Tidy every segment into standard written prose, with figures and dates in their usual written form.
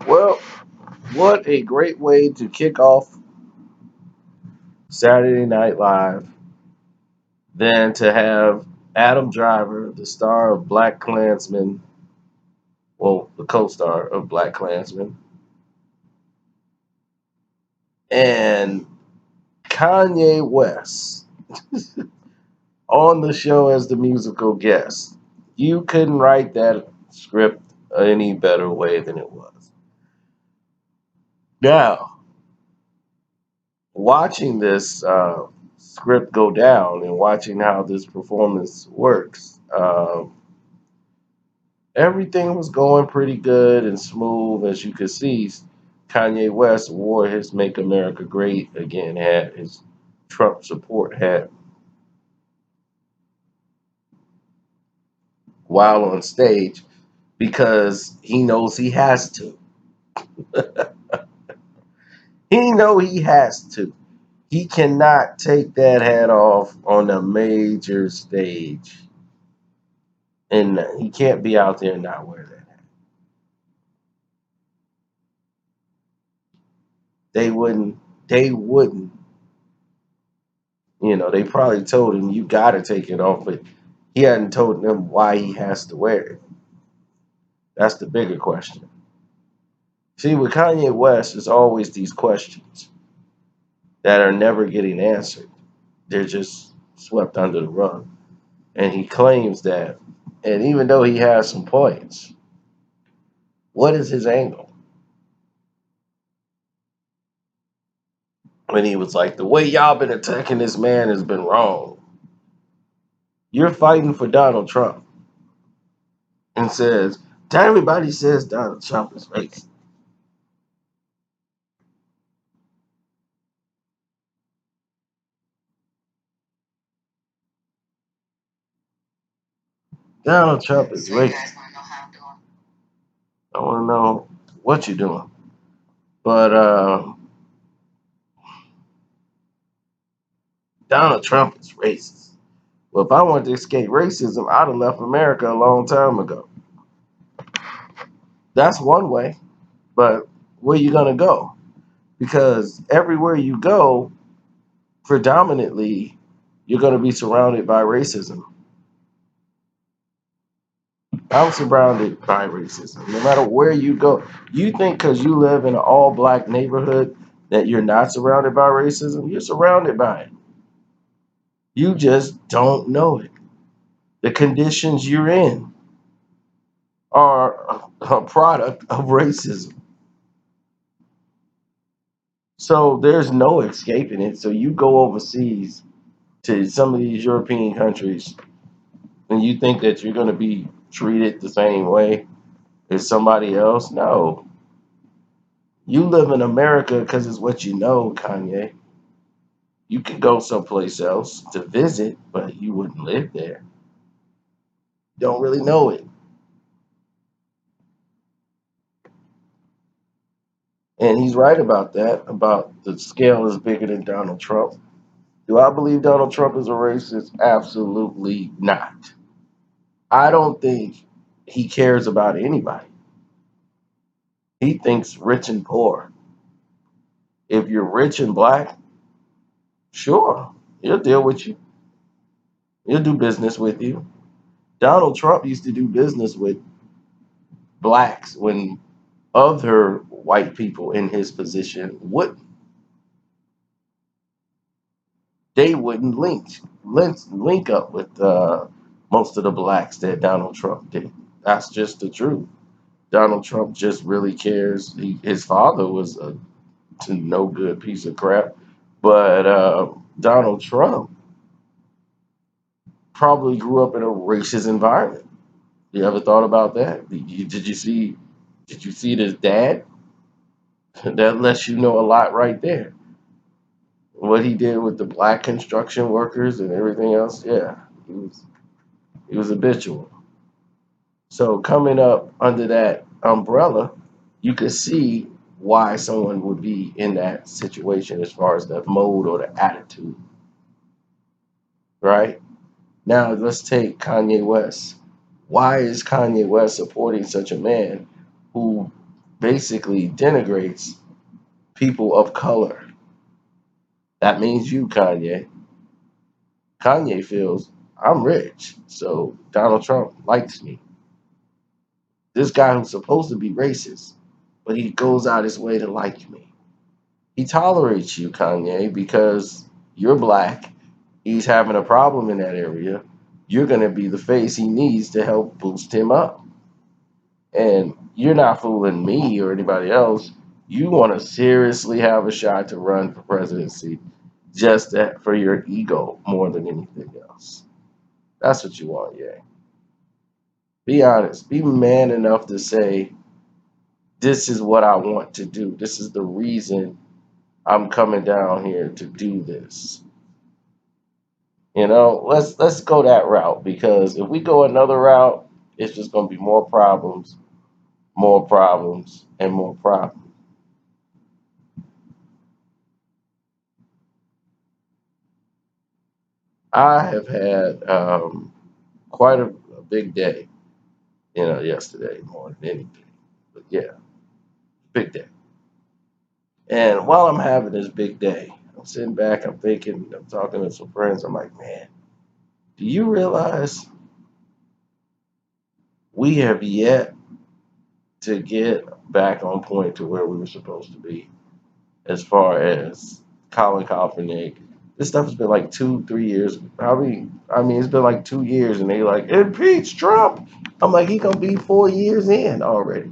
Well, what a great way to kick off Saturday Night Live than to have Adam Driver, the star of Black Klansman, well, the co-star of Black Klansman, and Kanye West on the show as the musical guest. You couldn't write that script any better way than it was. Now, watching this script go down and watching how this performance works, everything was going pretty good and smooth. As you could see, Kanye West wore his Make America Great Again hat, his Trump support hat, while on stage because he knows he has to. He has to. He cannot take that hat off on a major stage, and he can't be out there and not wear that hat. They wouldn't. They wouldn't. They probably told him you got to take it off, but he hadn't told them why he has to wear it. That's the bigger question. See, with Kanye West, there's always these questions that are never getting answered. They're just swept under the rug. And he claims that, and even though he has some points, what is his angle? When he was like, the way y'all been attacking this man has been wrong. You're fighting for Donald Trump and says, everybody says Donald Trump is racist. Donald Trump is racist. I want to know what you're doing. But Donald Trump is racist. Well, if I wanted to escape racism, I'd have left America a long time ago. That's one way. But where you gonna go? Because everywhere you go, predominantly, you're gonna be surrounded by racism. I'm surrounded by racism. No matter where you go, you think because you live in an all-black neighborhood that you're not surrounded by racism. You're surrounded by it. You just don't know it. The conditions you're in are a product of racism. So there's no escaping it. So you go overseas to some of these European countries and you think that you're going to be treated the same way as somebody else. No. You live in America because it's what you know, Kanye. You could go someplace else to visit, but you wouldn't live there. Don't really know it. And he's right about that, about the scale is bigger than Donald Trump. Do I believe Donald Trump is a racist? Absolutely not. I don't think he cares about anybody. He thinks rich and poor. If you're rich and black, sure, he'll deal with you. He'll do business with you. Donald Trump used to do business with blacks when other white people in his position would they wouldn't link up with most of the blacks that Donald Trump did. That's just the truth. Donald Trump just really cares. His father was a no good piece of crap, but Donald Trump probably grew up in a racist environment. You ever thought about that? Did you see? Did you see his dad? That lets you know a lot right there. What he did with the black construction workers and everything else. Yeah, he was habitual. So coming up under that umbrella, you could see why someone would be in that situation as far as the mode or the attitude, right? Now let's take Kanye West. Why is Kanye West supporting such a man who basically denigrates people of color. That means you, Kanye. Kanye feels I'm rich, so Donald Trump likes me. This guy who's supposed to be racist, but he goes out his way to like me. He tolerates you, Kanye, because you're black. He's having a problem in that area. You're going to be the face he needs to help boost him up. And you're not fooling me or anybody else. You want to seriously have a shot to run for presidency for your ego more than anything else. That's what you want, yeah. Be honest. Be man enough to say, this is what I want to do. This is the reason I'm coming down here to do this. Let's go that route because if we go another route, it's just going to be more problems, and more problems. I have had quite a big day, yesterday more than anything. But yeah, big day. And while I'm having this big day, I'm sitting back, I'm thinking, I'm talking to some friends. I'm like, man, do you realize we have yet to get back on point to where we were supposed to be as far as Colin Kaepernick? This stuff has been like 2, 3 years. Probably, I mean, it's been like 2 years, and they like impeach Trump. I'm like, he gonna be 4 years in already.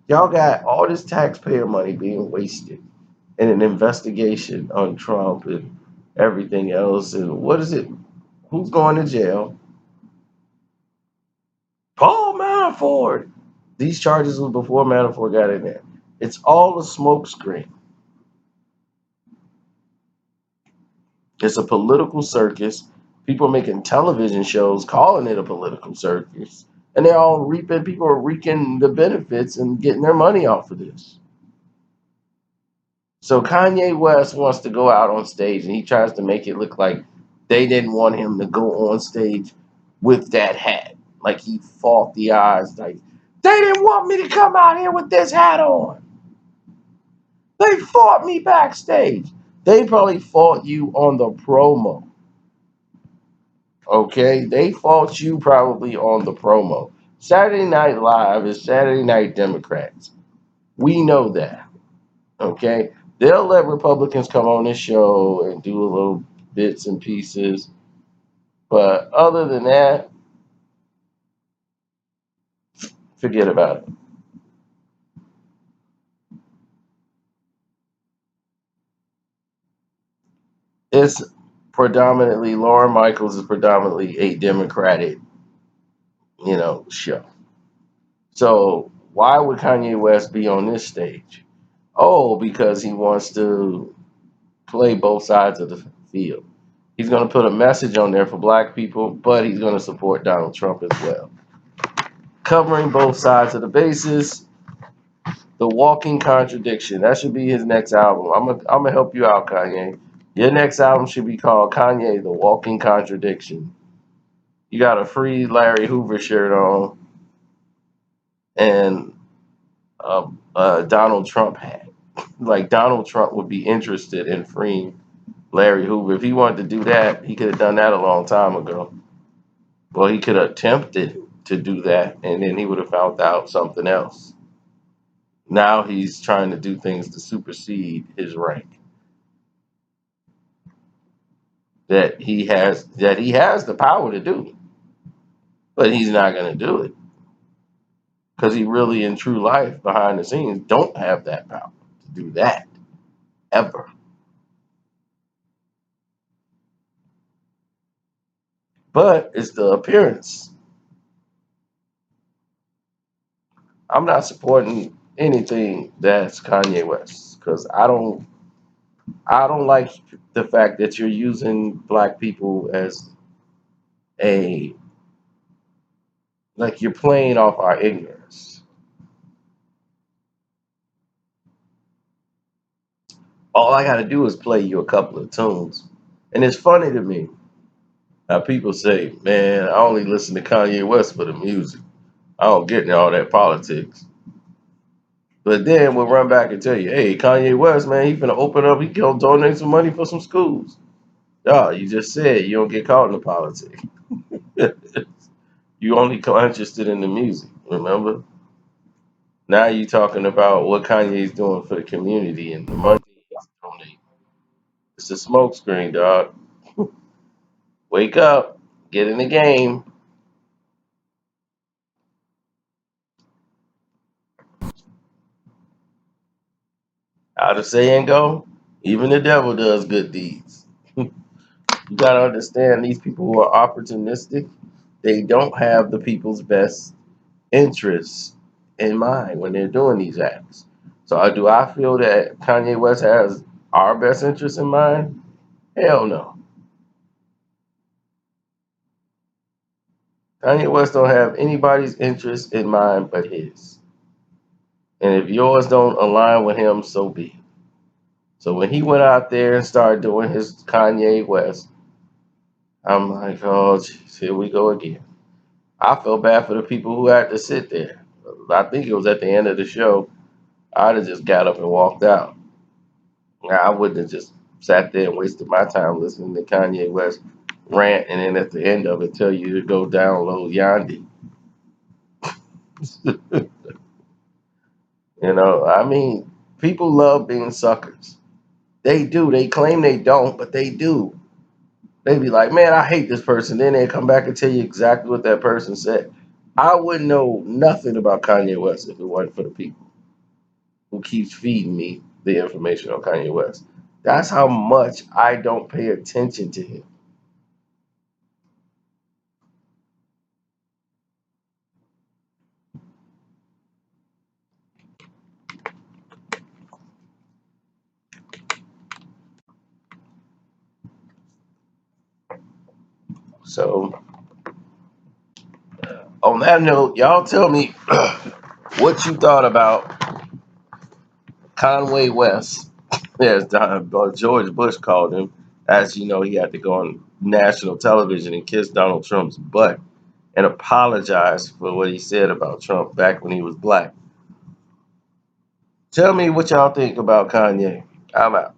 Y'all got all this taxpayer money being wasted in an investigation on Trump and everything else. And what is it? Who's going to jail? Paul Manafort. These charges was before Manafort got in there. It's all a smokescreen. It's a political circus. People are making television shows calling it a political circus. And they're all reaping, people are reaping the benefits and getting their money off of this. So Kanye West wants to go out on stage and he tries to make it look like they didn't want him to go on stage with that hat. Like he fought the odds. Like, they didn't want me to come out here with this hat on. They fought me backstage. They probably fought you on the promo. Okay? They fought you probably on the promo. Saturday Night Live is Saturday Night Democrats. We know that. Okay? They'll let Republicans come on this show and do a little bits and pieces. But other than that, forget about it. It's predominantly, Lauren Michaels is predominantly a Democratic, show. So why would Kanye West be on this stage? Oh, because he wants to play both sides of the field. He's going to put a message on there for black people, but he's going to support Donald Trump as well. Covering both sides of the bases, the walking contradiction. That should be his next album. I'm gonna help you out, Kanye. Your next album should be called Kanye, the Walking Contradiction. You got a free Larry Hoover shirt on and a Donald Trump hat. Like Donald Trump would be interested in freeing Larry Hoover. If he wanted to do that, he could have done that a long time ago. Well, he could have attempted to do that, and then he would have found out something else. Now he's trying to do things to supersede his rank. That he has the power to do, but he's not going to do it because he really, in true life, behind the scenes, don't have that power to do that ever. But it's the appearance. I'm not supporting anything that's Kanye West because I don't like the fact that you're using black people as a like you're playing off our ignorance. All I got to do is play you a couple of tunes, and it's funny to me how people say, "Man, I only listen to Kanye West for the music. I don't get into all that politics." But then we'll run back and tell you, hey, Kanye West, man, he finna open up, he gonna donate some money for some schools. Oh, you just said you don't get caught in the politics. You only interested in the music, remember? Now you talking about what Kanye's doing for the community and the money he's donating. It's a smokescreen, dog. Wake up, get in the game. How the saying go? Even the devil does good deeds. You gotta understand these people who are opportunistic, they don't have the people's best interests in mind when they're doing these acts. So do I feel that Kanye West has our best interests in mind? Hell no. Kanye West don't have anybody's interest in mind but his. And if yours don't align with him, so be it. So when he went out there and started doing his Kanye West, I'm like, oh, geez, here we go again. I felt bad for the people who had to sit there. I think it was at the end of the show. I'd have just got up and walked out. I wouldn't have just sat there and wasted my time listening to Kanye West rant and then at the end of it tell you to go download Yandy. I mean, people love being suckers. They do. They claim they don't, but they do. They be like, man, I hate this person. Then they come back and tell you exactly what that person said. I wouldn't know nothing about Kanye West if it wasn't for the people who keeps feeding me the information on Kanye West. That's how much I don't pay attention to him. So, on that note, y'all tell me what you thought about Conway West, as George Bush called him. As you know, he had to go on national television and kiss Donald Trump's butt and apologize for what he said about Trump back when he was black. Tell me what y'all think about Kanye. I'm out.